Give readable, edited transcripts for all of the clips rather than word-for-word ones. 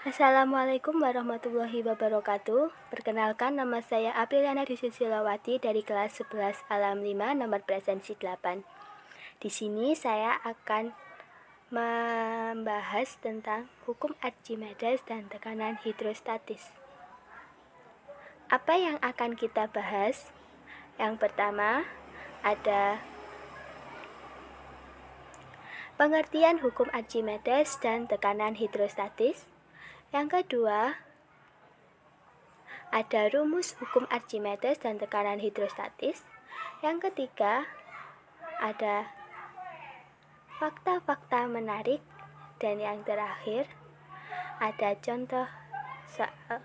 Assalamualaikum warahmatullahi wabarakatuh. Perkenalkan, nama saya Apriliana Disusilawati dari kelas 11 Alam 5 nomor presensi 8. Di sini saya akan membahas tentang hukum Archimedes dan tekanan hidrostatis. Apa yang akan kita bahas? Yang pertama ada pengertian hukum Archimedes dan tekanan hidrostatis. Yang kedua, ada rumus hukum Archimedes dan tekanan hidrostatis. Yang ketiga, ada fakta-fakta menarik. Dan yang terakhir, ada contoh soal.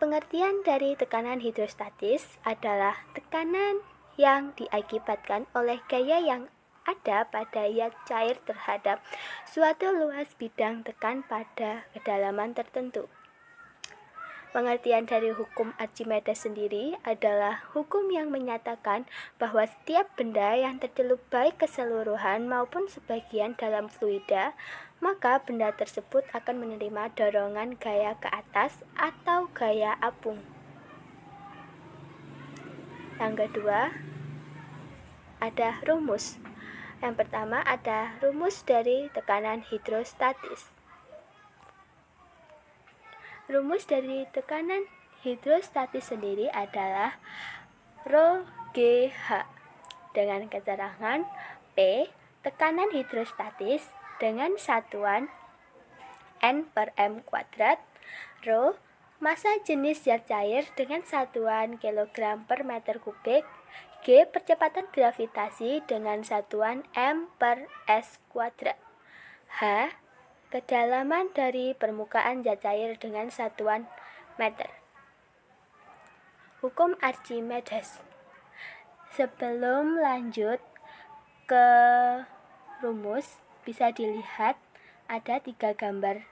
Pengertian dari tekanan hidrostatis adalah tekanan yang diakibatkan oleh gaya yang ada pada zat cair terhadap suatu luas bidang tekan pada kedalaman tertentu. Pengertian dari hukum Archimedes sendiri adalah hukum yang menyatakan bahwa setiap benda yang tercelup baik keseluruhan maupun sebagian dalam fluida, maka benda tersebut akan menerima dorongan gaya ke atas atau gaya apung. Yang kedua, ada rumus. Yang pertama ada rumus dari tekanan hidrostatis. Rumus dari tekanan hidrostatis sendiri adalah Rho GH dengan keterangan P tekanan hidrostatis dengan satuan N/m², Rho massa jenis zat cair dengan satuan kg/m3, G percepatan gravitasi dengan satuan m/s², H kedalaman dari permukaan zat cair dengan satuan meter. Hukum Archimedes. Sebelum lanjut ke rumus, bisa dilihat ada 3 gambar.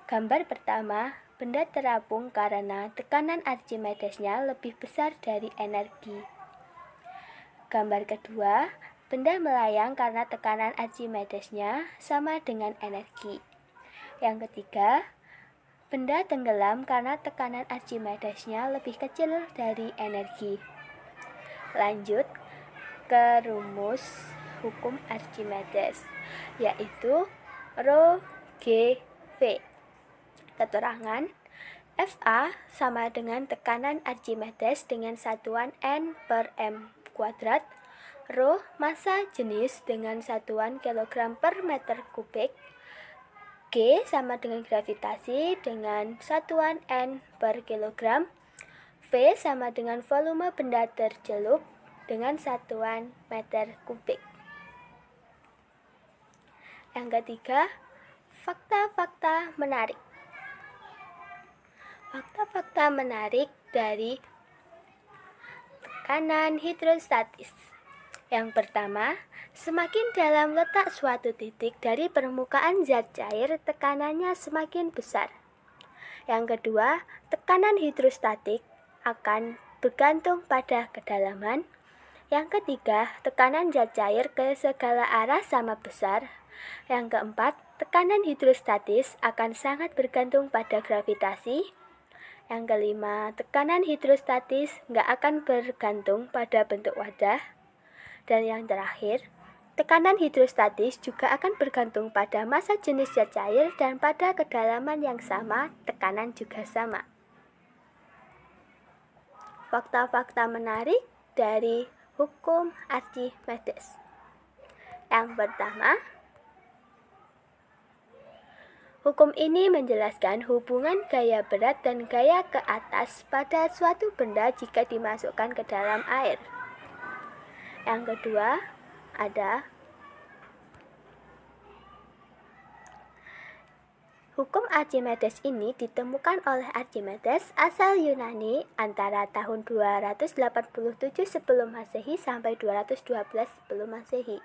Gambar pertama, benda terapung karena tekanan Archimedesnya lebih besar dari energi. Gambar kedua, benda melayang karena tekanan Archimedesnya sama dengan energi. Yang ketiga, benda tenggelam karena tekanan Archimedesnya lebih kecil dari energi. Lanjut ke rumus hukum Archimedes, yaitu Rho GV. Keterangan Fa sama dengan tekanan Archimedes dengan satuan N/m², Rho massa jenis dengan satuan kg/m3, G sama dengan gravitasi dengan satuan N/kg, V sama dengan volume benda tercelup dengan satuan meter kubik. Yang ketiga, fakta-fakta menarik. Fakta-fakta menarik dari tekanan hidrostatis. Yang pertama, semakin dalam letak suatu titik dari permukaan zat cair, tekanannya semakin besar. Yang kedua, tekanan hidrostatik akan bergantung pada kedalaman. Yang ketiga, tekanan zat cair ke segala arah sama besar. Yang keempat, tekanan hidrostatis akan sangat bergantung pada gravitasi. Yang kelima, tekanan hidrostatis nggak akan bergantung pada bentuk wadah. Dan yang terakhir, tekanan hidrostatis juga akan bergantung pada massa jenis zat cair dan pada kedalaman yang sama, tekanan juga sama. Fakta-fakta menarik dari hukum Archimedes. Yang pertama, hukum ini menjelaskan hubungan gaya berat dan gaya ke atas pada suatu benda jika dimasukkan ke dalam air. Yang kedua, ada hukum Archimedes ini ditemukan oleh Archimedes asal Yunani antara tahun 287 sebelum Masehi sampai 212 sebelum Masehi.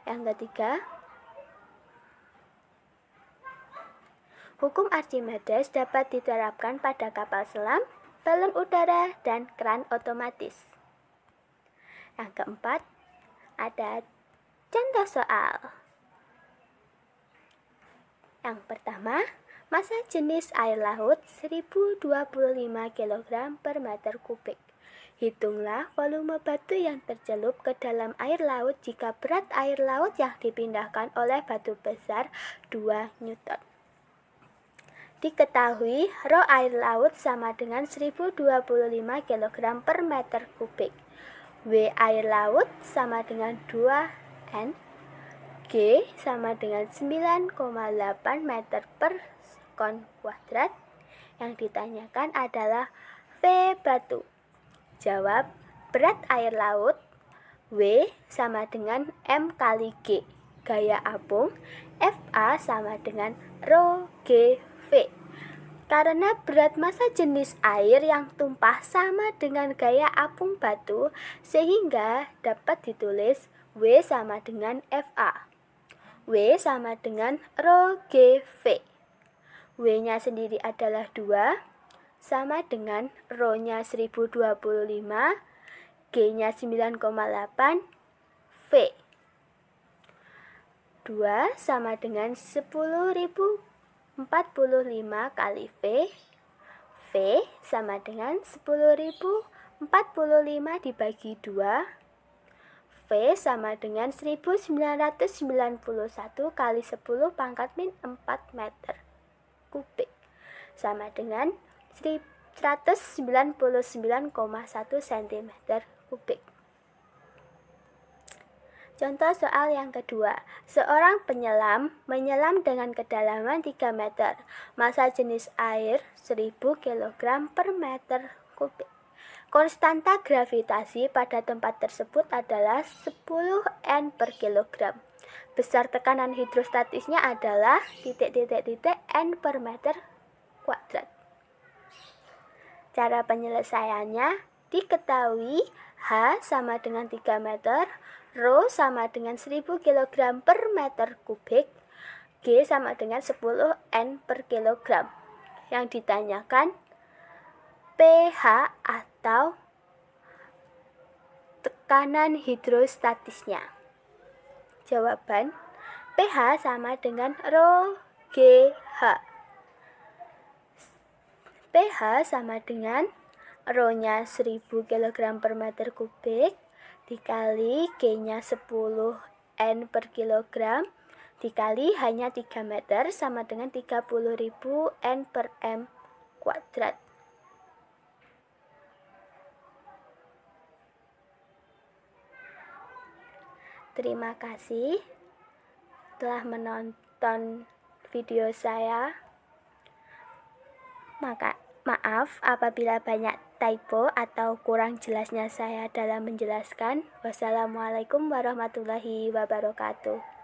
Yang ketiga, hukum Archimedes dapat diterapkan pada kapal selam, balon udara, dan keran otomatis. Yang keempat, ada contoh soal. Yang pertama, massa jenis air laut 1025 kg per meter kubik. Hitunglah volume batu yang tercelup ke dalam air laut jika berat air laut yang dipindahkan oleh batu besar 2 Newton. Diketahui rho air laut sama dengan 1025 kg per meter kubik. W air laut sama dengan 2N. G sama dengan 9,8 meter per sekon kuadrat. Yang ditanyakan adalah V batu. Jawab, berat air laut W sama dengan M kali G. Gaya apung Fa sama dengan rho G V. Karena berat massa jenis air yang tumpah sama dengan gaya apung batu, sehingga dapat ditulis W sama dengan Fa. W sama dengan rho G V. W-nya sendiri adalah 2, sama dengan rho-nya 1025, G-nya 9,8, V. 2 sama dengan 10.045 kali V. V sama dengan 10.045 dibagi 2. V sama dengan 1991 kali 10 pangkat min 4 meter kubik. Sama dengan 199,1 cm kubik. Contoh soal yang kedua. Seorang penyelam menyelam dengan kedalaman 3 meter. Massa jenis air 1000 kg per meter kubik. Konstanta gravitasi pada tempat tersebut adalah 10 N per kilogram. Besar tekanan hidrostatisnya adalah N per meter kuadrat. Cara penyelesaiannya diketahui H sama dengan 3 meter, rho sama dengan 1000 kg per meter kubik, G sama dengan 10 N per kilogram. Yang ditanyakan pH atau tekanan hidrostatisnya. Jawaban, pH sama dengan rho GH. pH sama dengan rho-nya 1000 kg per meter kubik dikali G-nya 10 N per kilogram dikali hanya 3 meter sama dengan 30.000 N per M kuadrat. Terima kasih telah menonton video saya. Maaf apabila banyak typo atau kurang jelasnya saya dalam menjelaskan. Wassalamualaikum warahmatullahi wabarakatuh.